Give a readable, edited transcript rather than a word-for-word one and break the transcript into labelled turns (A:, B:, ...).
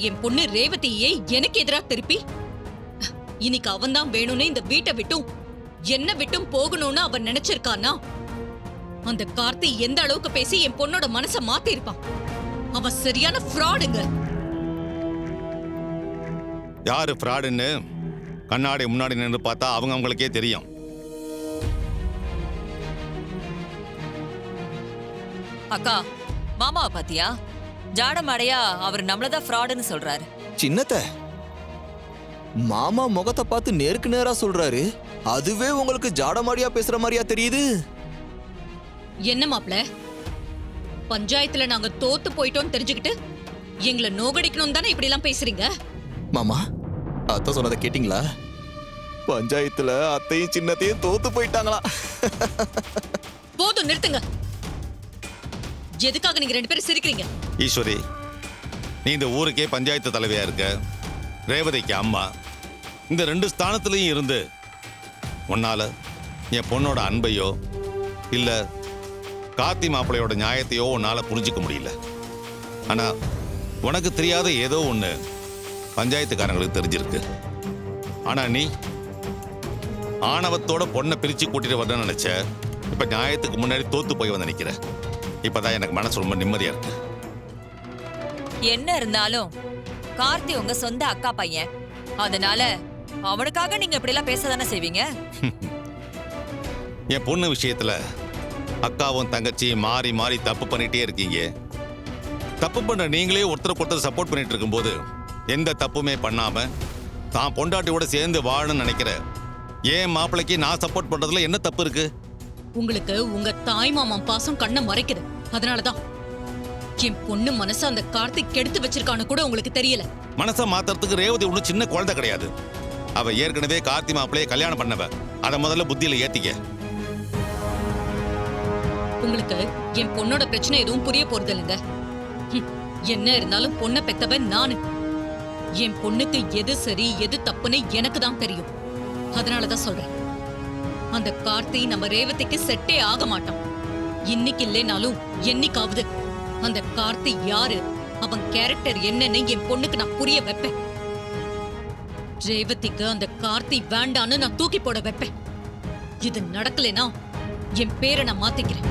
A: என் பொண்ணு ரேவதியை எனக்கு எதிரா திருப்பி இன்னைக்கு அவன் தான் வேணும்னு இந்த வீட்டை விட்டும் என்ன விட்டும் போகணும்னு அவன் நினைச்சிருக்கானா அந்த கார்த்தி எந்த அளவுக்கு பேசி என் பொண்ணோட மனசை மாத்தி இருப்பான். அவன் சரியான ஃப்ராடுங்க.
B: யாரு ஃப்ராடுன்னு கண்ணாடி முன்னாடி நின்று பார்த்தா அவங்களுக்கே தெரியும்.
C: அக்கா, மாமாவை பாத்தியா? ஜாட மாடையா அவர் நம்மளதான் ஃப்ராடுன்னு சொல்றாரு.
D: சின்னத்த மாமா முகத்தை பார்த்து நேருக்கு நேரா சொல்றாரு, அதுவே உங்களுக்கு ஜாடமாடியா பேசுற மாதிரியா தெரியுது?
A: என்ன மாப்ள, பஞ்சாயத்துல நாங்க தோத்து போயிட்டோம்னு தெரிஞ்சுக்கிட்டு எங்களை நோகடிக்கணும் தானே இப்படி எல்லாம் பேசுறீங்க?
D: மாமா, அத்தை சொன்னதை கேட்டீங்களா? பஞ்சாயத்துல அத்தையும் சின்னத்தையும் தோத்து போயிட்டாங்களா?
A: போதும், நிறுத்துங்க. எதுக்காக நீங்க 2 பேரும் சிரிக்கிறீங்க?
B: ஈஸ்வரி, நீ இந்த ஊருக்கே பஞ்சாயத்து தலைவியா இருக்க, ரேவதிக்கு அம்மா. இந்த 2 ஸ்தானத்திலையும் இருந்து உன்னால என் பொண்ணோட அன்பையோ இல்ல கார்த்தி மாப்பிள்ளையோட நியாயத்தையோ உன்னால புரிஞ்சுக்க முடியல. ஆனா உனக்கு தெரியாத ஏதோ ஒண்ணு பஞ்சாயத்துக்காரங்களுக்கு தெரிஞ்சிருக்கு. ஆனா நீ ஆணவத்தோட பொண்ணை பிரிச்சு கூட்டிட்டு வரணும்னு நினைச்ச. இப்ப நியாயத்துக்கு முன்னாடி தோத்து போய் வந்து நிக்கிற. இப்பதான் எனக்கு மனசு ரொம்ப நிம்மதியா இருக்கு.
C: என்ன இருந்தாலும் கார்த்தி உங்க சொந்த அக்கா பையன், அதனால அவனுக்காக நீங்க இப்படி எல்லாம் பேசதானே செய்வீங்க.
B: என் பொண்ணு விஷயத்துல அக்காவும் தங்கச்சியும் மாறி மாறி தப்பு பண்ணிட்டே இருக்கீங்க. தப்பு பண்ண நீங்களே ஒருத்தருக்கு ஒருத்தர் சப்போர்ட் பண்ணிட்டு இருக்கும்போது எந்த தப்புமே பண்ணாம தான் பொண்டாட்டியோட சேர்ந்து வாழணும்னு நினைக்கிற ஏன் மாப்பிள்ளைக்கு நான் சப்போர்ட் பண்றதுல என்ன தப்பு இருக்கு?
A: உங்களுக்கு உங்க தாய் மாமன் பாசம் கண்ணை மறைக்குது. அதனாலதான் என் பொண்ணு மனசு அந்த கார்த்திக் கெடுத்து வச்சிருக்கான்னு கூட உங்களுக்கு தெரியல.
B: மனசை மாத்துறதுக்கு ரேவதி ஒன்றும் சின்ன குழந்தை கிடையாது. அவ ஏற்கனவே கார்த்தி மாப்பிள்ளைய கல்யாணம் பண்ணவ. அதை முதல்ல புத்தியில ஏத்திக்க.
A: உங்களுக்கு என் பொண்ணோட பிரச்சனை எதுவும் புரிய போறது இல்லைங்க. என்ன இருந்தாலும் பொண்ணை பெத்தவன் நானு. என் பொண்ணுக்கு எது சரி எது தப்புன்னு எனக்கு தான் தெரியும். அதனாலதான் சொல்றேன், அந்த கார்த்தி நம்ம ரேவதிக்கு செட்டே ஆக மாட்டான். இன்னைக்கு இல்லைனாலும் என்னைக்காவது அந்த கார்த்தி யாரு, அவன் கேரக்டர் என்னன்னு என் பொண்ணுக்கு நான் புரிய வைப்பேன். ரேவதிக்கு அந்த கார்த்தி வேண்டான்னு நான் தூக்கி போட வைப்பேன். இது நடக்கலைன்னா என் பேரை நான் மாத்திக்கிறேன்.